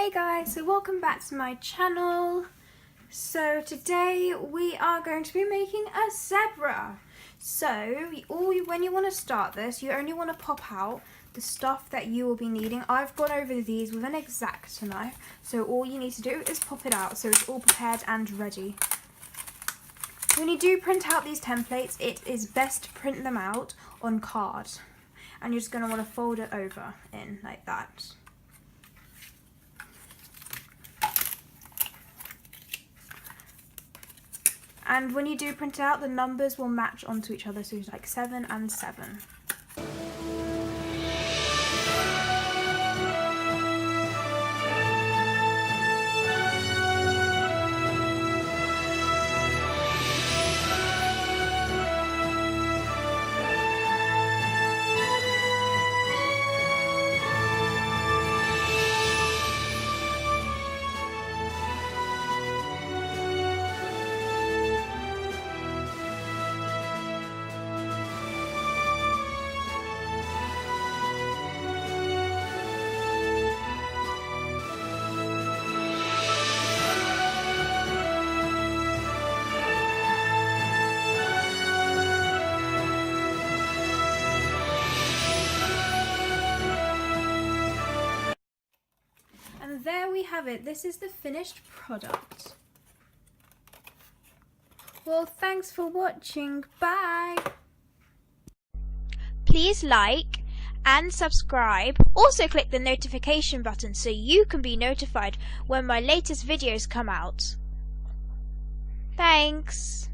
Hey guys, so welcome back to my channel. So today we are going to be making a zebra. So when you want to start this, you only want to pop out the stuff that you will be needing. I've gone over these with an X-Acto knife, so all you need to do is pop it out so it's all prepared and ready. When you do print out these templates, it is best to print them out on card, and you're just going to want to fold it over in like that. And when you do print it out, the numbers will match onto each other, so it's like 7 and 7. And there we have it. This is the finished product. Well, thanks for watching. Bye. Please like and subscribe. Also click the notification button so you can be notified when my latest videos come out. Thanks.